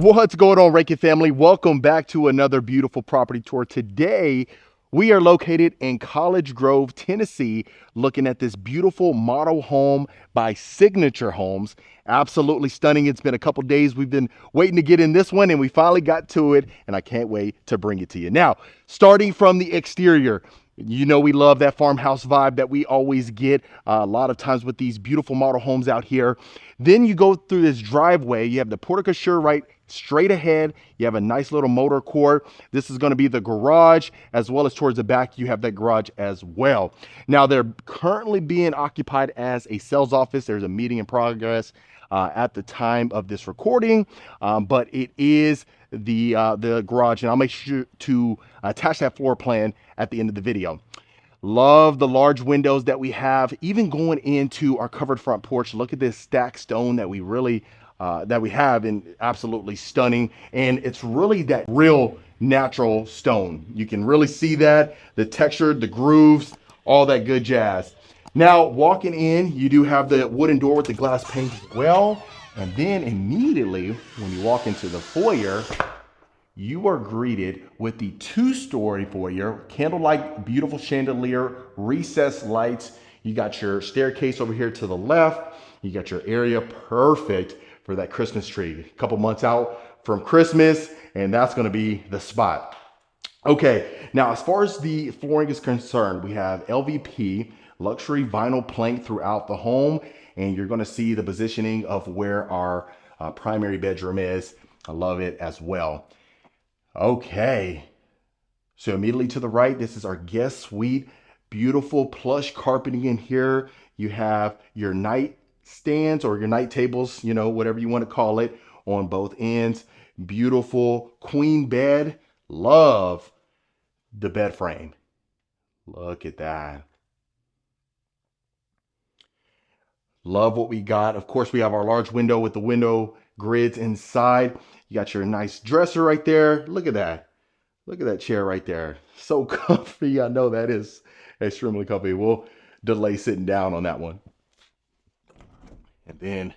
What's going on, Rankin family? Welcome back to another beautiful property tour. Today, we are located in College Grove, Tennessee, looking at this beautiful model home by Signature Homes. Absolutely stunning. It's been a couple days. We've been waiting to get in this one, and we finally got to it, and I can't wait to bring it to you. Now, starting from the exterior, you know we love that farmhouse vibe that we always get a lot of times with these beautiful model homes out here. Then you go through this driveway. You have the porte-cochere right straight ahead. You have a nice little motor court. This is going to be the garage, as well as towards the back you have that garage as well. Now they're currently being occupied as a sales office. There's a meeting in progress at the time of this recording, but it is the garage, and I'll make sure to attach that floor plan at the end of the video. Love the large windows that we have, even going into our covered front porch. Look at this stacked stone that we have, and absolutely stunning. And it's really that real natural stone. You can really see that, the texture, the grooves, all that good jazz. Now, walking in, you do have the wooden door with the glass pane as well. And then immediately when you walk into the foyer, you are greeted with the two-story foyer, candlelight, beautiful chandelier, recessed lights. You got your staircase over here to the left. You got your area perfect for that Christmas tree. A couple months out from Christmas, and that's going to be the spot. Okay, now as far as the flooring is concerned, we have LVP, luxury vinyl plank throughout the home, and you're going to see the positioning of where our primary bedroom is. I love it as well. Okay, so immediately to the right, this is our guest suite. Beautiful plush carpeting in here. You have your night stands or your night tables, you know, whatever you want to call it, on both ends. Beautiful queen bed. Love the bed frame. Look at that. Love what we got. Of course, we have our large window with the window grids inside. You got your nice dresser right there. Look at that. Look at that chair right there. So comfy. I know that is extremely comfy. We'll delay sitting down on that one. And then,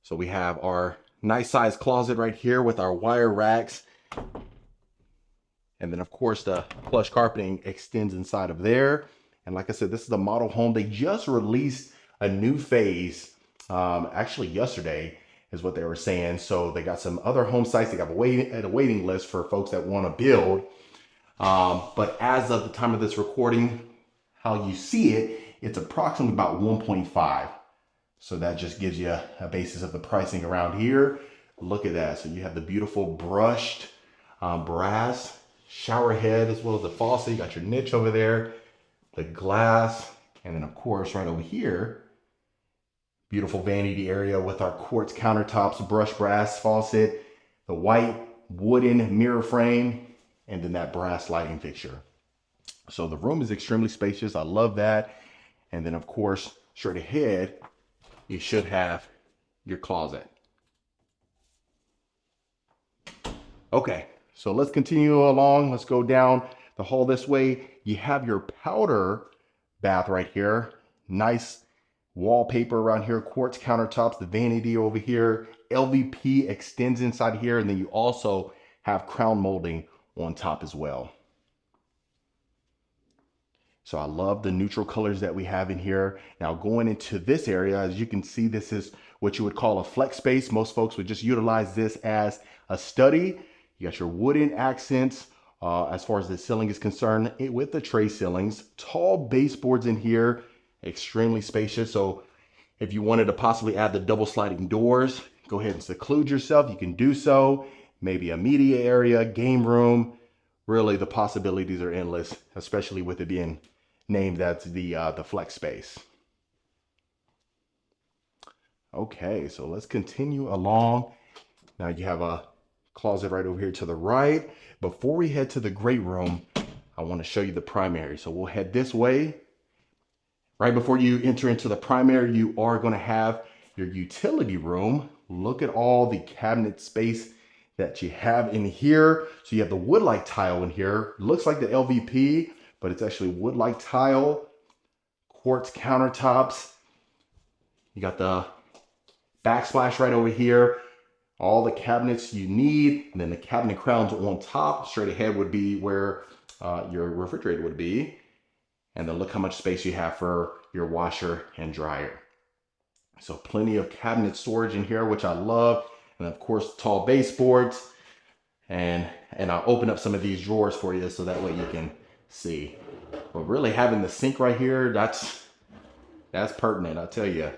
so we have our nice size closet right here with our wire racks. And then of course the plush carpeting extends inside of there. And like I said, this is a model home. They just released a new phase, actually yesterday is what they were saying. So they got some other home sites. They got a waiting list for folks that want to build. But as of the time of this recording, how you see it, it's approximately about 1.5. So that just gives you a basis of the pricing around here. Look at that. So you have the beautiful brushed brass shower head, as well as the faucet. You got your niche over there, the glass, and then of course right over here, beautiful vanity area with our quartz countertops, brushed brass faucet, the white wooden mirror frame, and then that brass lighting fixture. So the room is extremely spacious. I love that. And then of course, straight ahead, you should have your closet. Okay, so let's continue along. Let's go down the hall this way. You have your powder bath right here. Nice wallpaper around here, quartz countertops, the vanity over here. LVP extends inside here, and then you also have crown molding on top as well. So I love the neutral colors that we have in here. Now going into this area, as you can see, this is what you would call a flex space. Most folks would just utilize this as a study. You got your wooden accents as far as the ceiling is concerned with the tray ceilings. Tall baseboards in here, extremely spacious. So if you wanted to possibly add the double sliding doors, go ahead and seclude yourself. You can do so. Maybe a media area, game room. Really, the possibilities are endless, especially with it being named that's the flex space. Okay, so let's continue along. Now you have a closet right over here to the right. Before we head to the great room, I want to show you the primary. So we'll head this way. Right before you enter into the primary, you are going to have your utility room. Look at all the cabinet space that you have in here. So you have the wood-like tile in here. Looks like the LVP, but it's actually wood-like tile. Quartz countertops. You got the backsplash right over here. all the cabinets you need, and then the cabinet crowns on top. Straight ahead would be where your refrigerator would be. And then look how much space you have for your washer and dryer. So plenty of cabinet storage in here, which I love. And of course, tall baseboards. And I'll open up some of these drawers for you so that way you can see. But really having the sink right here, that's pertinent, I'll tell you.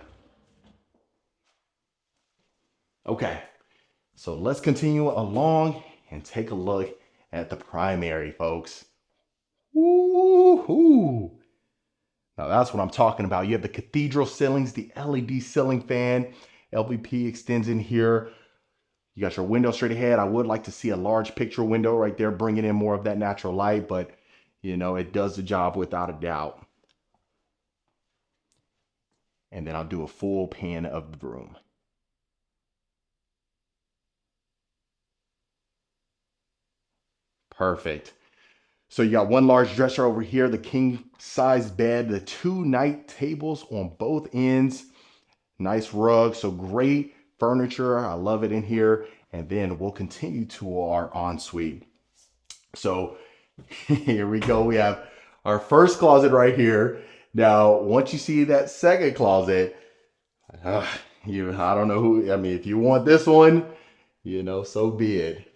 Okay, so let's continue along and take a look at the primary, folks. Woo-hoo! Now that's what I'm talking about. You have the cathedral ceilings, the LED ceiling fan, LVP extends in here. You got your window straight ahead. I would like to see a large picture window right there, bringing in more of that natural light, but you know, it does the job without a doubt. And then I'll do a full pan of the room. Perfect. So you got one large dresser over here, the king size bed, the 2 night tables on both ends. Nice rug, so great furniture. I love it in here. And then we'll continue to our ensuite. So here we go. We have our first closet right here. Now, once you see that second closet, I don't know who, I mean, if you want this one, you know, so be it.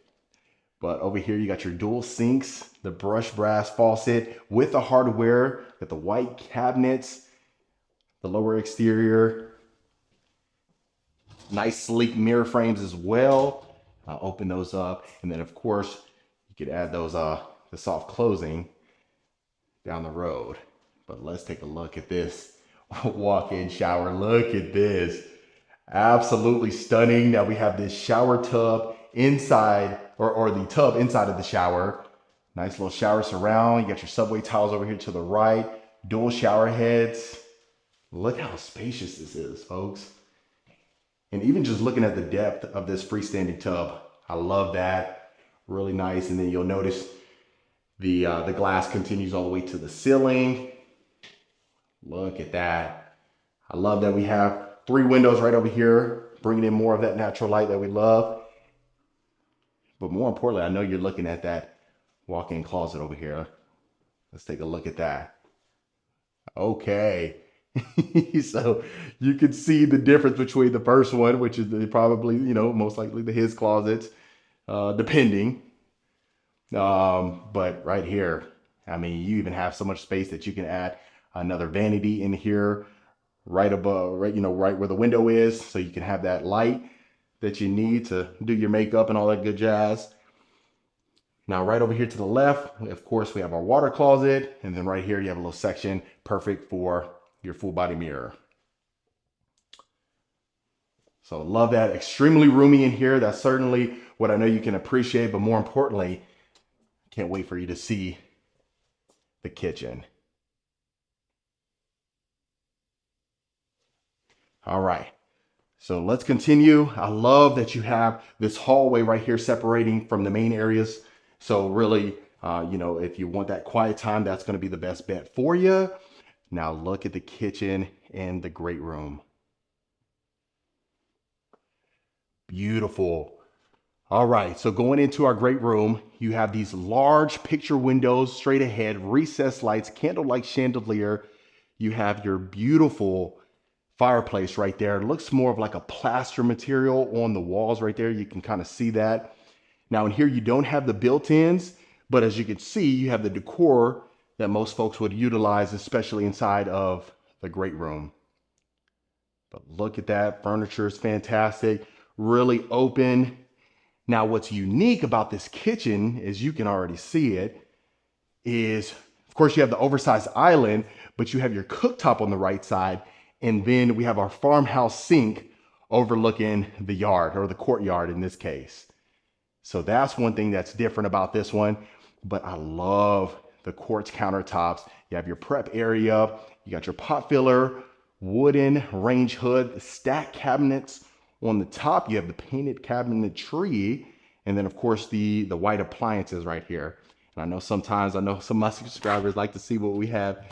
But over here, you got your dual sinks, the brushed brass faucet with the hardware, got the white cabinets, the lower exterior, nice sleek mirror frames as well. I'll open those up. And then of course, you could add those, the soft closing down the road. But let's take a look at this walk-in shower. Look at this. Absolutely stunning. Now we have this shower tub inside, or the tub inside of the shower. Nice little shower surround. You got your subway tiles over here to the right. Dual shower heads. Look how spacious this is, folks. And even just looking at the depth of this freestanding tub, I love that. Really nice. And then you'll notice the glass continues all the way to the ceiling. Look at that. I love that we have 3 windows right over here, bringing in more of that natural light that we love. But more importantly, I know you're looking at that walk-in closet over here. Let's take a look at that. Okay. So you can see the difference between the first one, which is probably, you know, most likely his closets, depending. But right here, I mean, you even have so much space that you can add another vanity in here right above, right, you know, right where the window is. So you can have that light that you need to do your makeup and all that good jazz. Now, right over here to the left, of course, we have our water closet. And then right here, you have a little section perfect for your full body mirror. So love that. Extremely roomy in here. That's certainly what I know you can appreciate. But more importantly, can't wait for you to see the kitchen. All right. So let's continue. I love that you have this hallway right here separating from the main areas. So really, you know, if you want that quiet time, that's going to be the best bet for you. Now look at the kitchen and the great room. Beautiful. All right, so going into our great room, you have these large picture windows straight ahead, recessed lights, candlelight chandelier. You have your beautiful fireplace right there. It looks more of like a plaster material on the walls right there. You can kind of see that. Now in here, you don't have the built-ins, but as you can see, you have the decor that most folks would utilize, especially inside of the great room. But look at that, furniture is fantastic, really open. Now what's unique about this kitchen, as you can already see it, is of course you have the oversized island, but you have your cooktop on the right side. And then we have our farmhouse sink overlooking the yard, or the courtyard in this case. So that's one thing that's different about this one. But I love the quartz countertops. You have your prep area, you got your pot filler, wooden range hood, stack cabinets on the top. You have the painted cabinetry, and then of course the white appliances right here. And I know some of my subscribers like to see what we have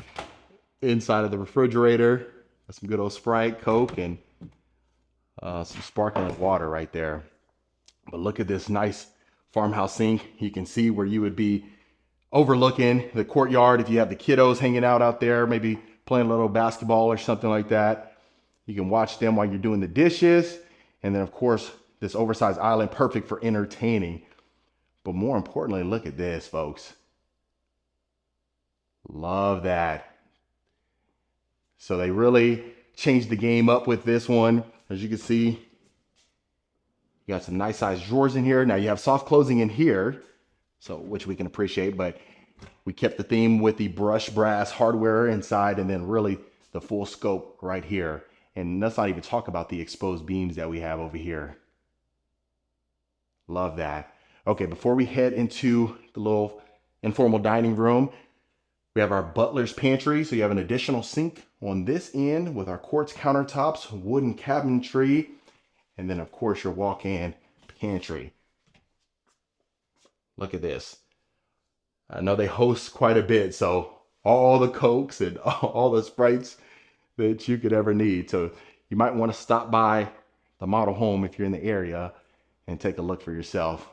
inside of the refrigerator. Some good old Sprite, Coke, and some sparkling water right there. But look at this nice farmhouse sink. You can see where you would be overlooking the courtyard if you have the kiddos hanging out there, maybe playing a little basketball or something like that. You can watch them while you're doing the dishes. And then of course, this oversized island, perfect for entertaining. But more importantly, look at this, folks. Love that. So they really changed the game up with this one. As you can see, you got some nice sized drawers in here. Now you have soft closing in here, so which we can appreciate, but we kept the theme with the brushed brass hardware inside and then really the full scope right here. And let's not even talk about the exposed beams that we have over here. Love that. Okay, before we head into the little informal dining room, we have our Butler's pantry. So you have an additional sink on this end with our quartz countertops, wooden cabinetry, and then of course your walk-in pantry. Look at this. I know they host quite a bit, so all the Cokes and all the Sprites that you could ever need. So you might want to stop by the model home if you're in the area and take a look for yourself.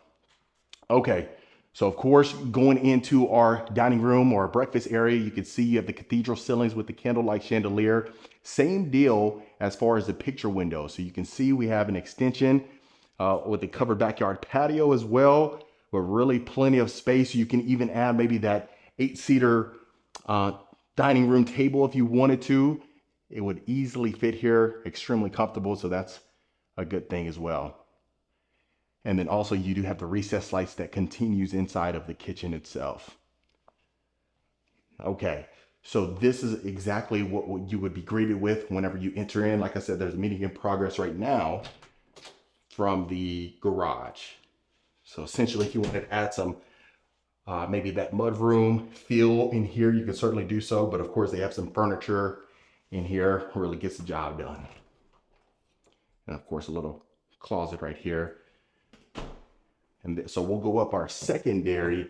Okay, so of course, going into our dining room or breakfast area, you can see you have the cathedral ceilings with the candlelight chandelier. Same deal as far as the picture window. So you can see we have an extension with the covered backyard patio as well, with really plenty of space. You can even add maybe that 8-seater dining room table if you wanted to. It would easily fit here, extremely comfortable. So that's a good thing as well. And then also you do have the recessed lights that continues inside of the kitchen itself. Okay, so this is exactly what you would be greeted with whenever you enter in. Like I said, there's a meeting in progress right now from the garage. So essentially, if you wanted to add some, maybe that mudroom feel in here, you can certainly do so. But of course, they have some furniture in here, really gets the job done. And of course, a little closet right here. And so we'll go up our secondary,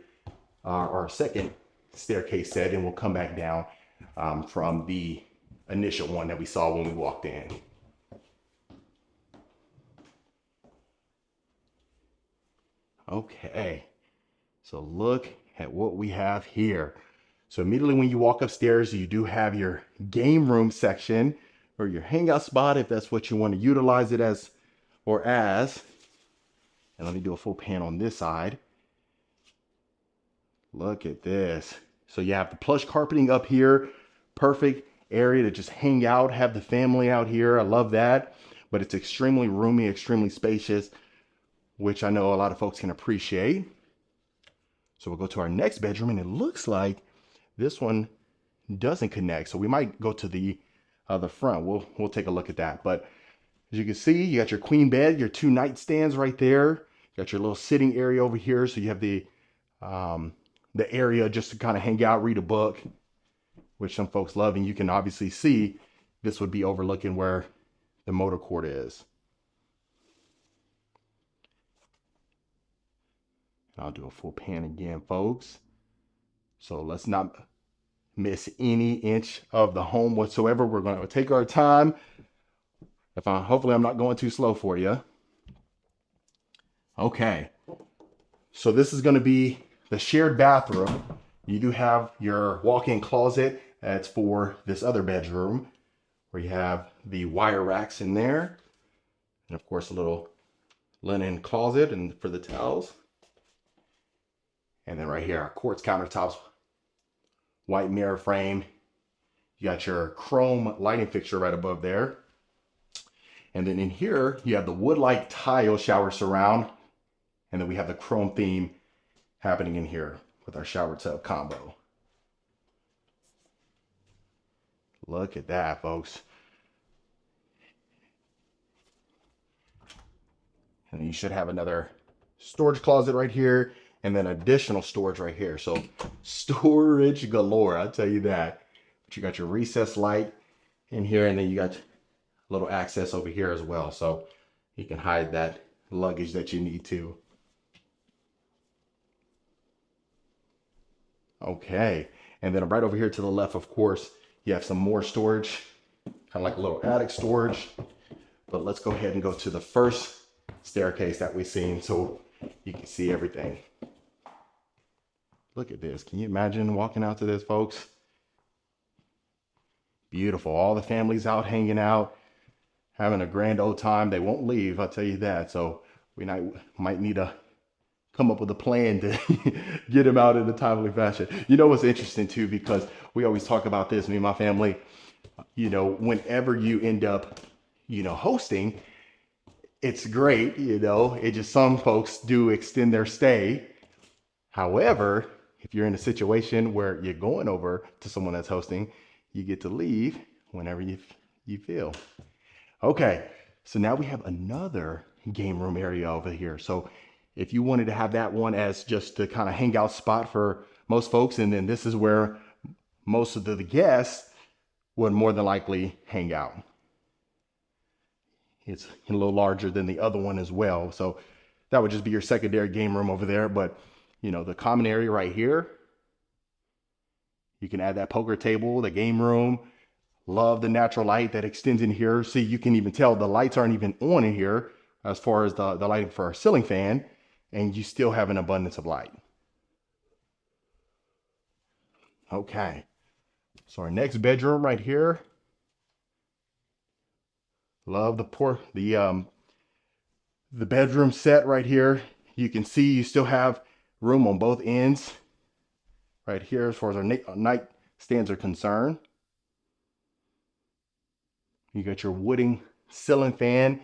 our second staircase set, and we'll come back down from the initial one that we saw when we walked in. Okay, so look at what we have here. So immediately when you walk upstairs, you do have your game room section or your hangout spot if that's what you want to utilize it as or as. And let me do a full pan on this side. Look at this. So you have the plush carpeting up here. Perfect area to just hang out, have the family out here. I love that. But it's extremely roomy, extremely spacious, which I know a lot of folks can appreciate. So we'll go to our next bedroom, and it looks like this one doesn't connect. So we might go to the front. We'll take a look at that. But as you can see, you got your queen bed, your 2 nightstands right there. You got your little sitting area over here. So you have the area just to kind of hang out, read a book, which some folks love. And you can obviously see this would be overlooking where the motor court is. I'll do a full pan again, folks. So let's not miss any inch of the home whatsoever. We're going to take our time. Hopefully I'm not going too slow for you. Okay. So this is going to be the shared bathroom. You do have your walk-in closet. That's for this other bedroom where you have the wire racks in there. And of course, a little linen closet and for the towels. And then right here, our quartz countertops, white mirror frame. You got your chrome lighting fixture right above there. And then in here, you have the wood-like tile shower surround. And then we have the chrome theme happening in here with our shower tub combo. Look at that, folks. And you should have another storage closet right here, and then additional storage right here. So storage galore, I'll tell you that. But you got your recessed light in here, and then you got a little access over here as well. So you can hide that luggage that you need to. Okay, and then right over here to the left, of course, you have some more storage, kind of like a little attic storage. But let's go ahead and go to the first staircase that we've seen so you can see everything. Look at this. Can you imagine walking out to this, folks? Beautiful. All the families out hanging out, having a grand old time. They won't leave, I'll tell you that. So we might need to come up with a plan to get them out in a timely fashion. You know what's interesting too, because we always talk about this, me and my family, whenever you end up, hosting, it's great, it just, some folks do extend their stay. However, if you're in a situation where you're going over to someone that's hosting, you get to leave whenever you feel. Okay, so now we have another game room area over here. So if you wanted to have that one as just the kind of hangout spot for most folks, and then this is where most of the guests would more than likely hang out. It's a little larger than the other one as well. So that would just be your secondary game room over there. But, the common area right here, you can add that poker table, the game room. Love the natural light that extends in here. See, you can even tell the lights aren't even on in here as far as the lighting for our ceiling fan, and you still have an abundance of light. Okay, so our next bedroom right here. Love the bedroom set right here. You can see you still have room on both ends right here as far as our nightstands are concerned. You got your wooden ceiling fan.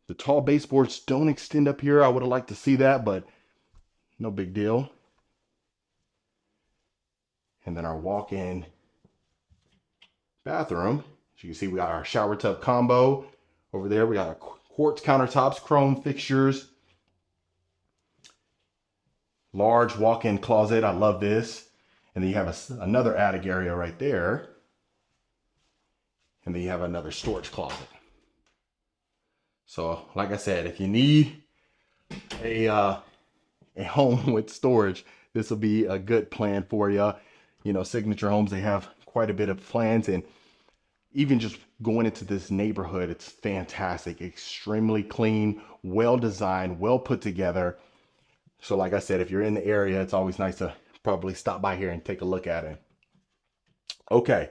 The tall baseboards don't extend up here. I would have liked to see that, but no big deal. And then our walk-in bathroom. As you can see, we got our shower tub combo. Over there, we got our quartz countertops, chrome fixtures. Large walk-in closet. I love this. And then you have another attic area right there. And then you have another storage closet. So like I said, if you need a home with storage, this will be a good plan for you. Signature Homes, they have quite a bit of plans, and even just going into this neighborhood, it's fantastic. Extremely clean, well designed, well put together. So like I said, if you're in the area, it's always nice to probably stop by here and take a look at it. Okay.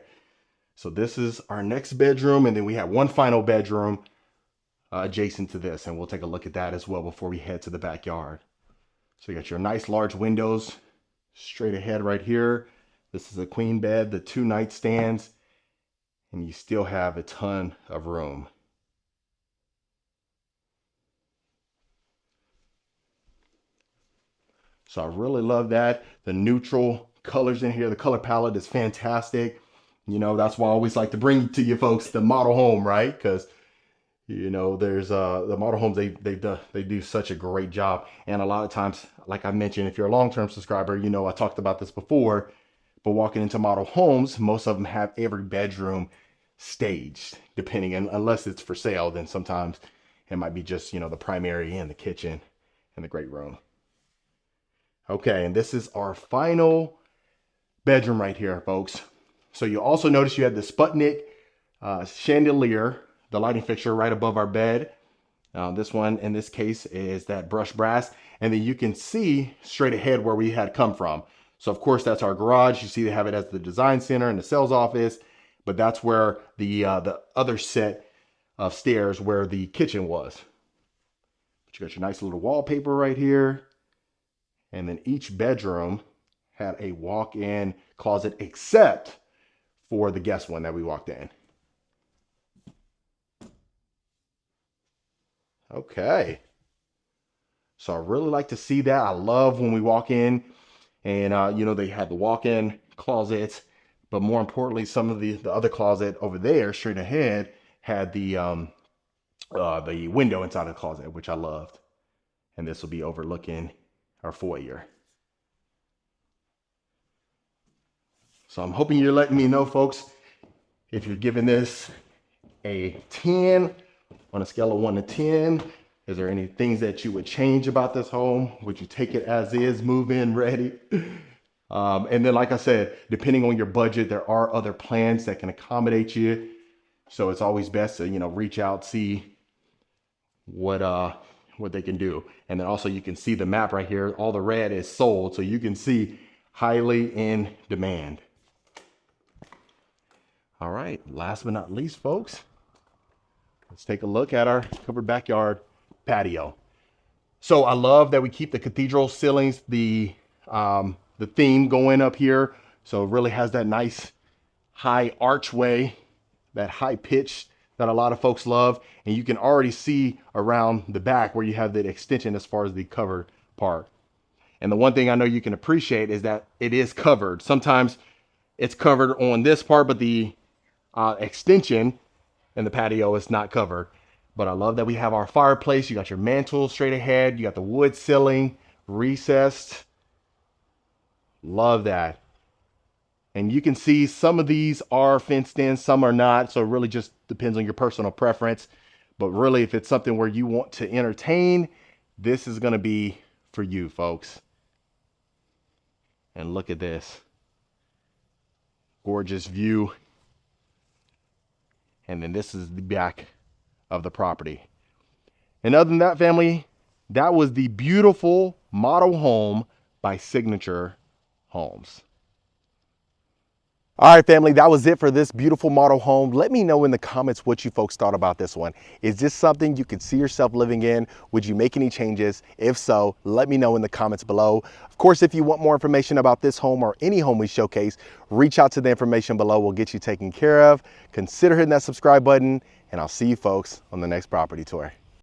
So this is our next bedroom, and then we have one final bedroom adjacent to this, and we'll take a look at that as well before we head to the backyard. So you got your nice large windows straight ahead right here. This is a queen bed, the 2 nightstands, and you still have a ton of room. So I really love that. The neutral colors in here, the color palette is fantastic. That's why I always like to bring to you folks the model home, right? Because there's the model homes, they do such a great job. And a lot of times, like I mentioned, if you're a long-term subscriber, I talked about this before, but walking into model homes, most of them have every bedroom staged, unless it's for sale, then sometimes it might be just, the primary and the kitchen and the great room. Okay, and this is our final bedroom right here, folks. So you also notice you have the Sputnik chandelier, the lighting fixture right above our bed. This one, in this case, is that brushed brass. And then you can see straight ahead where we had come from. So of course, that's our garage. You see they have it as the design center and the sales office, but that's where the other set of stairs where the kitchen was. But you got your nice little wallpaper right here. And then each bedroom had a walk-in closet except for the guest one that we walked in. Okay. So I really like to see that. I love when we walk in and, they had the walk-in closets, but more importantly, some of the other closet over there straight ahead had the window inside of the closet, which I loved. And this will be overlooking our foyer. So I'm hoping you're letting me know, folks, if you're giving this a 10 on a scale of 1 to 10. Is there any things that you would change about this home? Would you take it as is, move in, ready? And then, like I said, depending on your budget, there are other plans that can accommodate you. So it's always best to, reach out, see what they can do. And then also you can see the map right here. All the red is sold, so you can see highly in demand. All right, last but not least, folks, let's take a look at our covered backyard patio. So I love that we keep the cathedral ceilings, the theme going up here. So it really has that nice high archway, that high pitch that a lot of folks love. And you can already see around the back where you have the extension as far as the covered part. And the one thing I know you can appreciate is that it is covered. Sometimes it's covered on this part, but the extension in the patio is not covered. But I love that we have our fireplace. You got your mantle straight ahead. You got the wood ceiling recessed. Love that. And you can see some of these are fenced in, some are not. So it really just depends on your personal preference. But really, if it's something where you want to entertain, this is going to be for you, folks. And look at this. Gorgeous view. And then this is the back of the property. And other than that, family, that was the beautiful model home by Signature Homes. All right, family, that was it for this beautiful model home. Let me know in the comments what you folks thought about this one. Is this something you could see yourself living in? Would you make any changes? If so, let me know in the comments below. Of course, if you want more information about this home or any home we showcase, reach out to the information below. We'll get you taken care of. Consider hitting that subscribe button, and I'll see you folks on the next property tour.